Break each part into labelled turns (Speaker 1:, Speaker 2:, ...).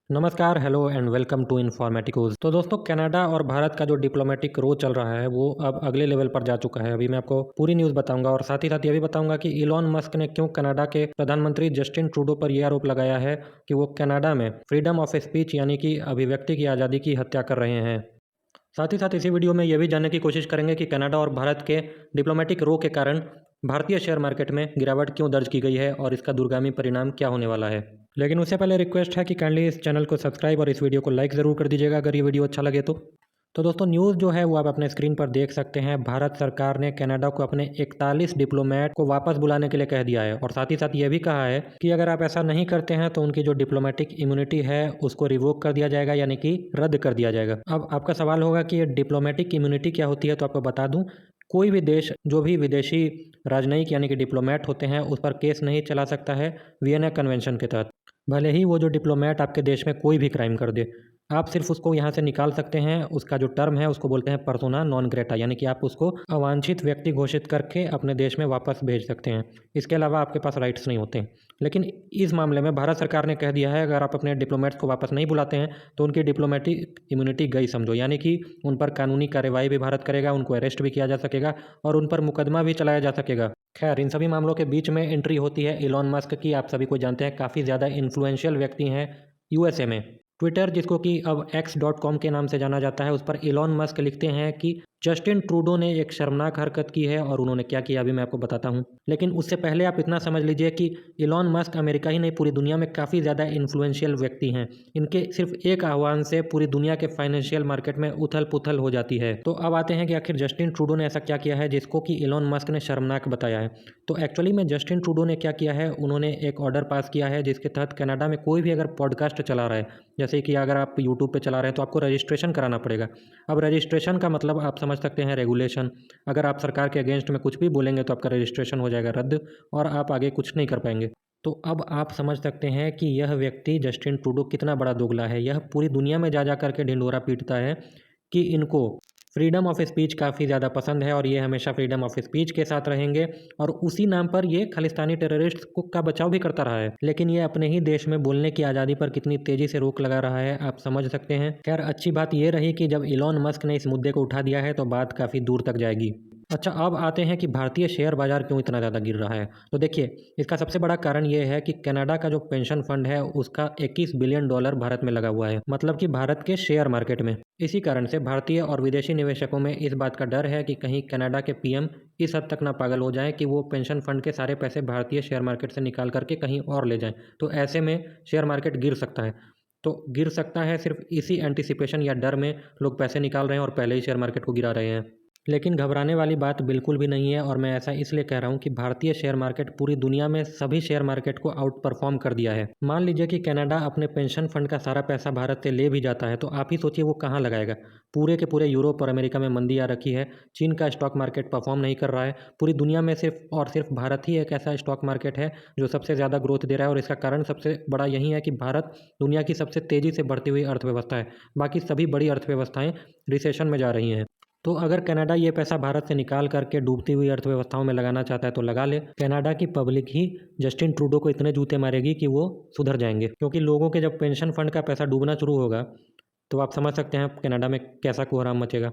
Speaker 1: नमस्कार, hello and welcome to इन्फॉर्मेटिकोज़। तो दोस्तों, कनाडा और भारत का जो डिप्लोमेटिक रो चल रहा है वो अब अगले लेवल पर जा चुका है। अभी मैं आपको पूरी न्यूज़ बताऊंगा और साथ ही साथ ये भी बताऊंगा कि इलॉन मस्क ने क्यों कनाडा के प्रधानमंत्री जस्टिन ट्रूडो पर यह आरोप लगाया है कि वो कनाडा में फ्रीडम ऑफ स्पीच यानी कि अभिव्यक्ति की आज़ादी की हत्या कर रहे हैं। साथ ही साथ इसी वीडियो में यह भी जानने की कोशिश करेंगे कि कनाडा और भारत के डिप्लोमेटिक रो के कारण भारतीय शेयर मार्केट में गिरावट क्यों दर्ज की गई है और इसका दूरगामी परिणाम क्या होने वाला है। लेकिन उससे पहले रिक्वेस्ट है कि काइंडली इस चैनल को सब्सक्राइब और इस वीडियो को लाइक ज़रूर कर दीजिएगा अगर ये वीडियो अच्छा लगे तो दोस्तों, न्यूज़ जो है वो आप अपने स्क्रीन पर देख सकते हैं। भारत सरकार ने कनाडा को अपने 41 डिप्लोमेट को वापस बुलाने के लिए कह दिया है और साथ ही साथ ये भी कहा है कि अगर आप ऐसा नहीं करते हैं तो उनकी जो डिप्लोमेटिक इम्यूनिटी है उसको रिवोक कर दिया जाएगा, यानी कि रद्द कर दिया जाएगा। अब आपका सवाल होगा कि ये डिप्लोमेटिक इम्यूनिटी क्या होती है, तो आपको बता दूं, कोई भी देश जो भी विदेशी राजनयिक यानी कि डिप्लोमेट होते हैं उस पर केस नहीं चला सकता है वियना कन्वेंशन के तहत। भले ही वो जो डिप्लोमेट आपके देश में कोई भी क्राइम कर दे, आप सिर्फ उसको यहाँ से निकाल सकते हैं। उसका जो टर्म है उसको बोलते हैं पर्सोना नॉन ग्रेटा, यानी कि आप उसको अवांछित व्यक्ति घोषित करके अपने देश में वापस भेज सकते हैं। इसके अलावा आपके पास राइट्स नहीं होते। लेकिन इस मामले में भारत सरकार ने कह दिया है अगर आप अपने डिप्लोमेट्स को वापस नहीं बुलाते हैं तो उनकी डिप्लोमेटिक इम्यूनिटी गई समझो, यानी कि उन पर कानूनी कार्रवाई भी भारत करेगा, उनको अरेस्ट भी किया जा सकेगा और उन पर मुकदमा भी चलाया जा सकेगा। खैर, इन सभी मामलों के बीच में एंट्री होती है इलॉन मस्क की। आप सभी को जानते हैं, काफ़ी ज़्यादा इन्फ्लुएंशियल व्यक्ति हैं यूएसए में। ट्विटर, जिसको कि अब x.com के नाम से जाना जाता है, उस पर इलॉन मस्क लिखते हैं कि जस्टिन ट्रूडो ने एक शर्मनाक हरकत की है और उन्होंने क्या किया अभी मैं आपको बताता हूं। लेकिन उससे पहले आप इतना समझ लीजिए कि इलॉन मस्क अमेरिका ही नहीं पूरी दुनिया में काफ़ी ज़्यादा इन्फ्लुएंशियल व्यक्ति हैं। इनके सिर्फ एक आह्वान से पूरी दुनिया के फाइनेंशियल मार्केट में उथल पुथल हो जाती है। तो अब आते हैं कि आखिर जस्टिन ट्रूडो ने ऐसा क्या किया है जिसको कि इलॉन मस्क ने शर्मनाक बताया है। तो एक्चुअली में जस्टिन ट्रूडो ने क्या किया है, उन्होंने एक ऑर्डर पास किया है जिसके तहत कनाडा में कोई भी अगर पॉडकास्ट चला रहा है, जैसे कि अगर आप यूट्यूब पे चला रहे हैं तो आपको रजिस्ट्रेशन कराना पड़ेगा। अब रजिस्ट्रेशन का मतलब आप समझ सकते हैं रेगुलेशन। अगर आप सरकार के अगेंस्ट में कुछ भी बोलेंगे तो आपका रजिस्ट्रेशन हो जाएगा रद्द और आप आगे कुछ नहीं कर पाएंगे। तो अब आप समझ सकते हैं कि यह व्यक्ति जस्टिन ट्रूडो कितना बड़ा दोगला है। यह पूरी दुनिया में जा जा करके ढिंढोरा पीटता है कि इनको फ्रीडम ऑफ स्पीच काफ़ी ज़्यादा पसंद है और ये हमेशा फ्रीडम ऑफ स्पीच के साथ रहेंगे और उसी नाम पर ये खालिस्तानी टेररिस्ट का बचाव भी करता रहा है। लेकिन ये अपने ही देश में बोलने की आज़ादी पर कितनी तेज़ी से रोक लगा रहा है, आप समझ सकते हैं। खैर, अच्छी बात ये रही कि जब इलॉन मस्क ने इस मुद्दे को उठा दिया है तो बात काफ़ी दूर तक जाएगी। अच्छा, अब आते हैं कि भारतीय शेयर बाजार क्यों इतना ज़्यादा गिर रहा है। तो देखिए, इसका सबसे बड़ा कारण ये है कि कनाडा का जो पेंशन फंड है उसका 21 बिलियन डॉलर भारत में लगा हुआ है, मतलब कि भारत के शेयर मार्केट में। इसी कारण से भारतीय और विदेशी निवेशकों में इस बात का डर है कि कहीं कनाडा के पीएम इस हद तक ना पागल हो जाएं कि वो पेंशन फंड के सारे पैसे भारतीय शेयर मार्केट से निकाल करके कहीं और ले जाएं। तो ऐसे में शेयर मार्केट गिर सकता है। तो गिर सकता है सिर्फ इसी एंटिसिपेशन या डर में लोग पैसे निकाल रहे हैं और पहले ही शेयर मार्केट को गिरा रहे हैं। लेकिन घबराने वाली बात बिल्कुल भी नहीं है और मैं ऐसा इसलिए कह रहा हूँ कि भारतीय शेयर मार्केट पूरी दुनिया में सभी शेयर मार्केट को आउट परफॉर्म कर दिया है। मान लीजिए कि कनाडा अपने पेंशन फंड का सारा पैसा भारत से ले भी जाता है तो आप ही सोचिए वो कहाँ लगाएगा। पूरे के पूरे यूरोप और अमेरिका में मंदी आ रखी है, चीन का स्टॉक मार्केट परफॉर्म नहीं कर रहा है। पूरी दुनिया में सिर्फ और सिर्फ भारत ही एक ऐसा स्टॉक मार्केट है जो सबसे ज़्यादा ग्रोथ दे रहा है और इसका कारण सबसे बड़ा यही है कि भारत दुनिया की सबसे तेज़ी से बढ़ती हुई अर्थव्यवस्था है। बाकी सभी बड़ी अर्थव्यवस्थाएं रिसेशन में जा रही हैं। तो अगर कनाडा ये पैसा भारत से निकाल करके डूबती हुई अर्थव्यवस्थाओं में लगाना चाहता है तो लगा ले। कनाडा की पब्लिक ही जस्टिन ट्रूडो को इतने जूते मारेगी कि वो सुधर जाएंगे, क्योंकि लोगों के जब पेंशन फंड का पैसा डूबना शुरू होगा तो आप समझ सकते हैं कनाडा में कैसा कोहराम मचेगा।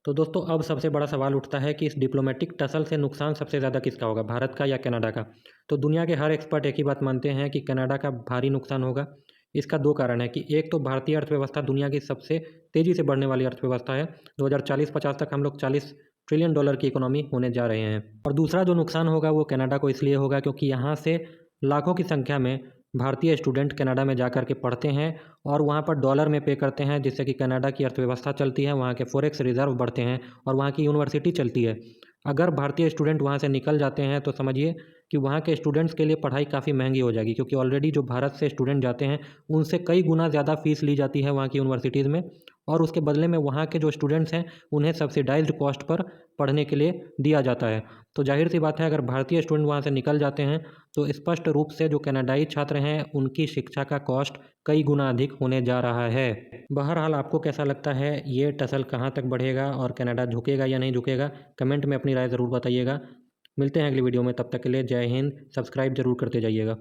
Speaker 1: तो दोस्तों, अब सबसे बड़ा सवाल उठता है कि इस डिप्लोमेटिक टसल से नुकसान सबसे ज़्यादा किसका होगा, भारत का या कनाडा का। तो दुनिया के हर एक्सपर्ट एक ही बात मानते हैं कि कनाडा का भारी नुकसान होगा। इसका दो कारण है कि एक तो भारतीय अर्थव्यवस्था दुनिया की सबसे तेज़ी से बढ़ने वाली अर्थव्यवस्था है। 2040-50 तक हम लोग 40 ट्रिलियन डॉलर की इकोनॉमी होने जा रहे हैं। और दूसरा जो नुकसान होगा वो कनाडा को इसलिए होगा क्योंकि यहाँ से लाखों की संख्या में भारतीय स्टूडेंट कनाडा में जा कर के पढ़ते हैं और वहाँ पर डॉलर में पे करते हैं, जिससे कि कनाडा की अर्थव्यवस्था चलती है, वहाँ के फॉरेक्स रिजर्व बढ़ते हैं और वहाँ की यूनिवर्सिटी चलती है। अगर भारतीय स्टूडेंट वहाँ से निकल जाते हैं तो समझिए कि वहाँ के स्टूडेंट्स के लिए पढ़ाई काफ़ी महंगी हो जाएगी, क्योंकि ऑलरेडी जो भारत से स्टूडेंट जाते हैं उनसे कई गुना ज़्यादा फीस ली जाती है वहाँ की यूनिवर्सिटीज़ में और उसके बदले में वहाँ के जो स्टूडेंट्स हैं उन्हें सब्सिडाइज्ड कॉस्ट पर पढ़ने के लिए दिया जाता है। तो जाहिर सी बात है, अगर भारतीय स्टूडेंट वहाँ से निकल जाते हैं तो स्पष्ट रूप से जो कनाडाई छात्र हैं उनकी शिक्षा का कॉस्ट कई गुना अधिक होने जा रहा है। बहरहाल, आपको कैसा लगता है ये टसल कहाँ तक बढ़ेगा और कनाडा झुकेगा या नहीं झुकेगा, कमेंट में अपनी राय ज़रूर बताइएगा। मिलते हैं अगली वीडियो में, तब तक के लिए जय हिंद। सब्सक्राइब जरूर करते जाइएगा।